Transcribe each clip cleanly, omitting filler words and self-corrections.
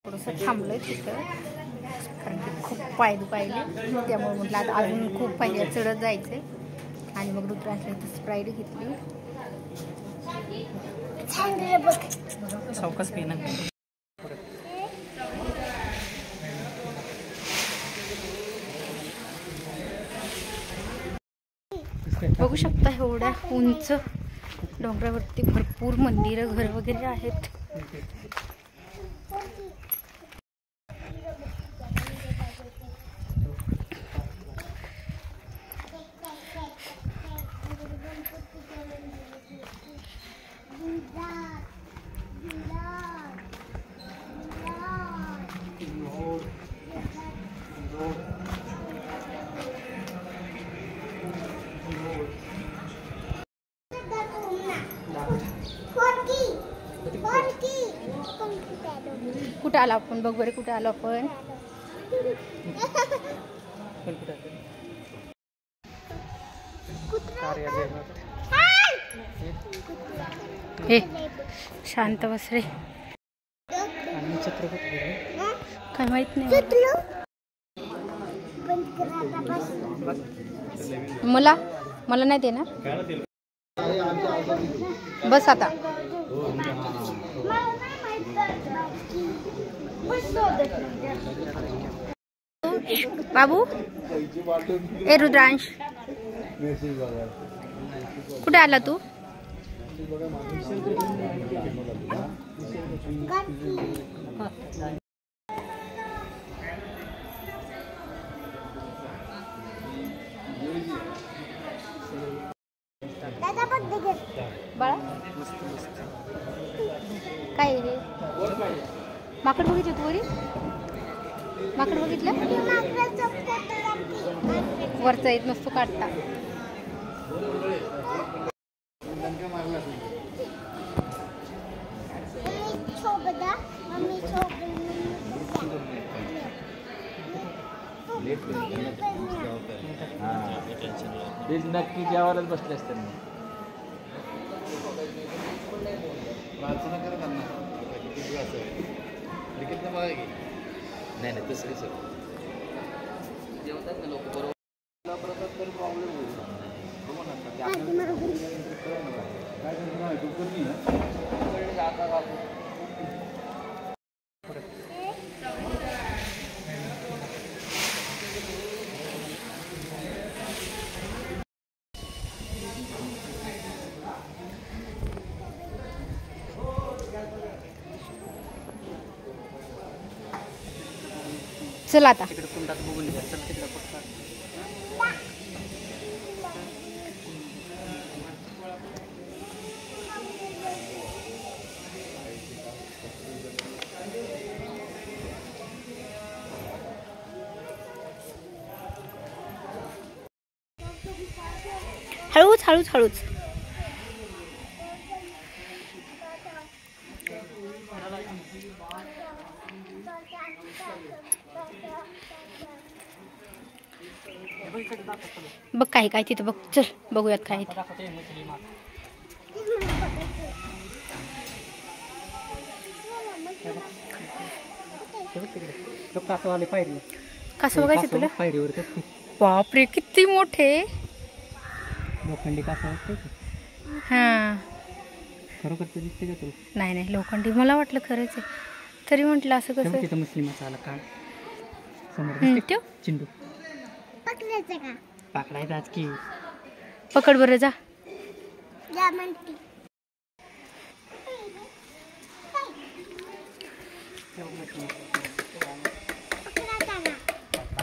थोडंसं थांबलं तिथं कारण की खूप पाय दुखायले, त्यामुळे म्हटलं आता अजून खूप पायऱ्या चढत जायचे आणि मग रुद्रांच्या इथं स्प्राईट घेतली. चौकस पिणं बघू शकता एवढ्या उंच डोंगरावरती भरपूर मंदिरं घर वगैरे आहेत. कुठे आलो आपण बघ बरं, कुठे आलो आपण. हे शांत बस रे, काय माहित नाही मला नाही देणार. बस आता बाबू. ए रुद्रांश कुठे आला तू. बाळा काय हे माकड बघितलं तू वरी. माकड बघितलं वरचा येत नसतो काढता. नक्की जेवायलाच बसले असते. नाही नाही तसं सर जेवतात ना लोक बरोबर. प्रॉब्लेम होईल. चल आता हळूच हळूच हळूच. बघ काय काय तिथं बघ. चल बघूयात काय कसं बघायचं तुला. बापरे किती मोठे लोखंडी कासव. हा खरोखर ते दिसते का तुला. नाही नाही लोखंडी मला वाटलं खरंच आहे, तरी म्हटलं असं कसं. तिथं मुस्लिमाचा आला काळ समोर चिंडू पकडायचा आज की. पकड बरं जा.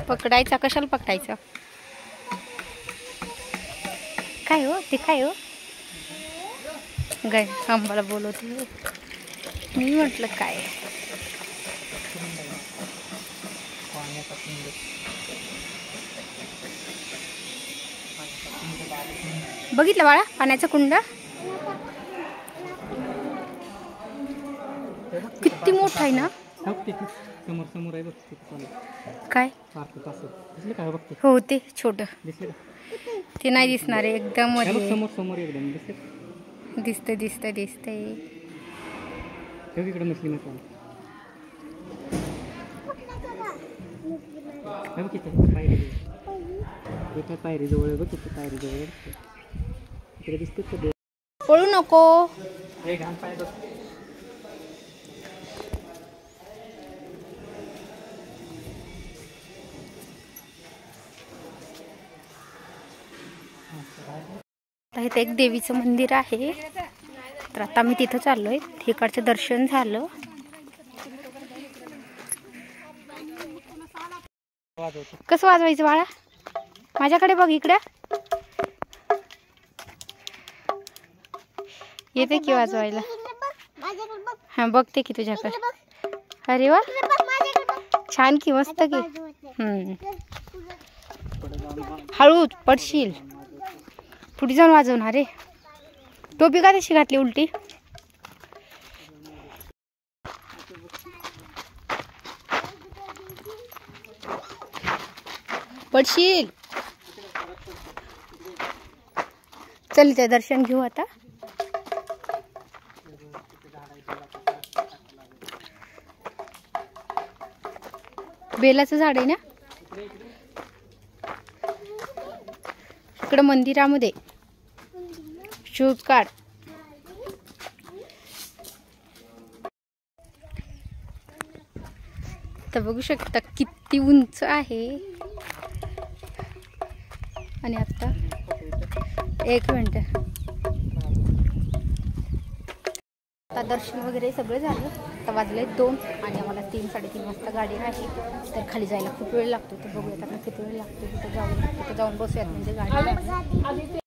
पकडायचा कशाला पकडायचा. काय हो ते काय हो गाय आंबाला बोलवते. मी म्हटलं काय. बघितलं बाळा पाण्याचा कुंड किती मोठा आहे ना. समोर समोर आहे बघ. काय हो ते छोट ते नाही दिसणार आहे एकदम मध्ये. समोर समोर एकदम दिसतंय दिसतंय दिसतंय. इकडे मुस्लिम बघ किती पायरी एका पायरी जवळ बघ किती पायरी जवळ इकडे दिसते का पळू नको. हे घाण पाय बघ. इथे एक देवीचं मंदिर आहे, तर आता मी तिथं चाललोय. तिकडचं दर्शन झालं. कसं वाजवायचं बाळा? माझ्याकडे बघ, इकडे येते की वाजवायला. हा बघते की तुझ्याकडे. अरे वा, छान की, मस्त की. हळू पडशील. पुढे जाऊन वाजवणार रे. टोपी का तशी घातली उलटी? पडशील. चल ते दर्शन घेऊ आता. बेलाचं झाड आहे ना इकडं मंदिरामध्ये. शूज काढ. तर बघू शकता किती उंच आहे. आणि आता एक मिनिट, आता दर्शन वगैरे सगळं झालं. आता वाजले 2 आणि आम्हाला 3-3:30 वाजता गाडी आहे. तर खाली जायला खूप वेळ लागतो. तर बघूयात आता किती वेळ लागतो. तिथं जाऊन बसूयात म्हणजे गाडी.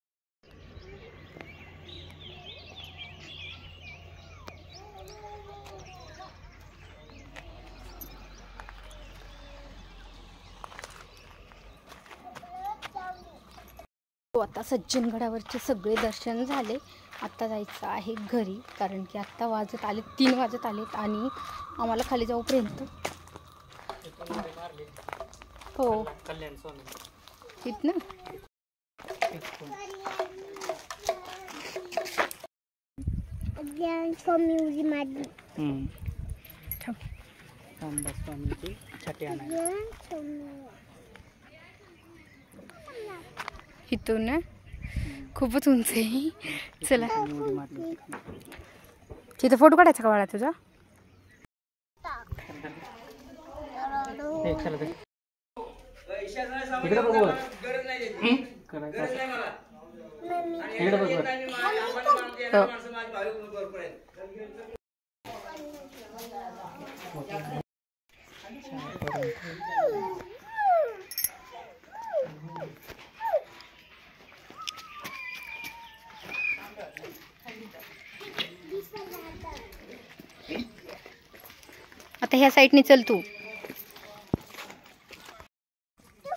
आता सज्जनगडावरचे सगळे दर्शन झाले. आता जायचं आहे घरी, कारण की आत्ता वाजत आले 3 वाजत आलेत आणि आम्हाला खाली जाऊपर्यंत हो तिथं ना इथून ना खूपच उंच आहे. चला तिथं फोटो काढायचा का बाळा तुझा? आता ह्या साईडने चल तू.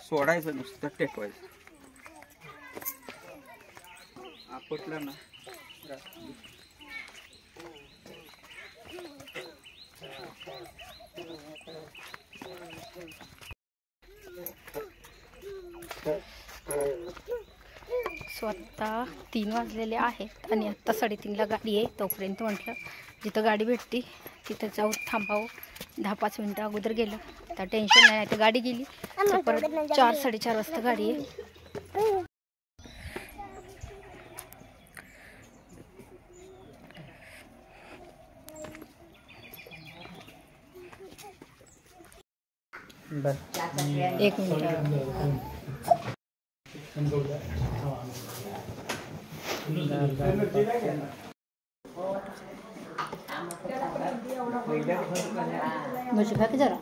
सोडायचं नुसतं टेकवायचं. आपटलं ना स्वतः 3 वाजलेले आहेत आणि आत्ता 3:30ला गाडी आहे. तोपर्यंत म्हटलं जिथं गाडी भेटती तिथं जाऊ थांबावं. 10-5 मिनटं अगोदर गेलं तर टेन्शन नाही. तर गाडी गेली तर परत 4-4:30 वाजता गाडी आहे. एक मिनिट. म्हणजे काय जरा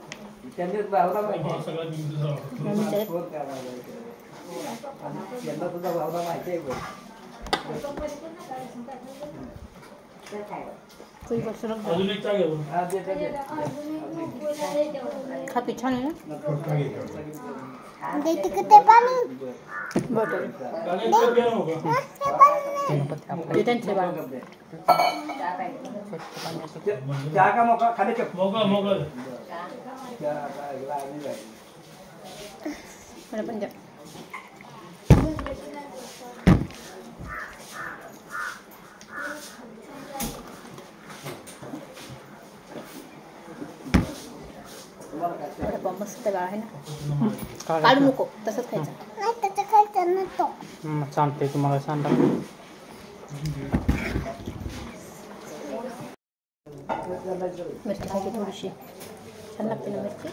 खापी छान आहे ना. बटर वडापाव मस्त गाळा आहे ना. काय काढू नको, तसंच खायचं. नाही त्याचं खायचं ना तो. सांगते तुम्हाला सांगा. मिरची खायची थोडीशी, छान लागते ना मिरची.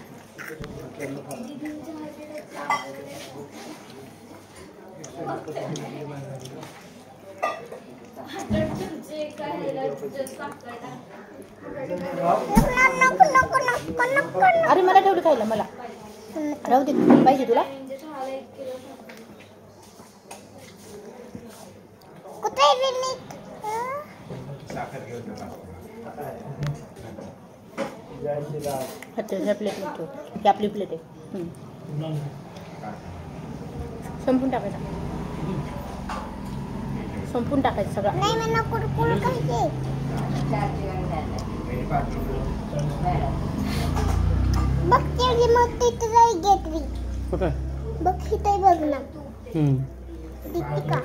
अरे मला ठेवली खायला, मला राहू दे. पाहिजे तुला? कुठे ह्या प्लेट ठेव. ही आपली प्लेट आहे. संपून टाकायचा, संपून टाकायचं सगळं. नाही मला कुरकुर खायचे. बघ तेवढी मग तिथे जाई घेतली. कुठे? बघ इथे बघ ना. दिसते का?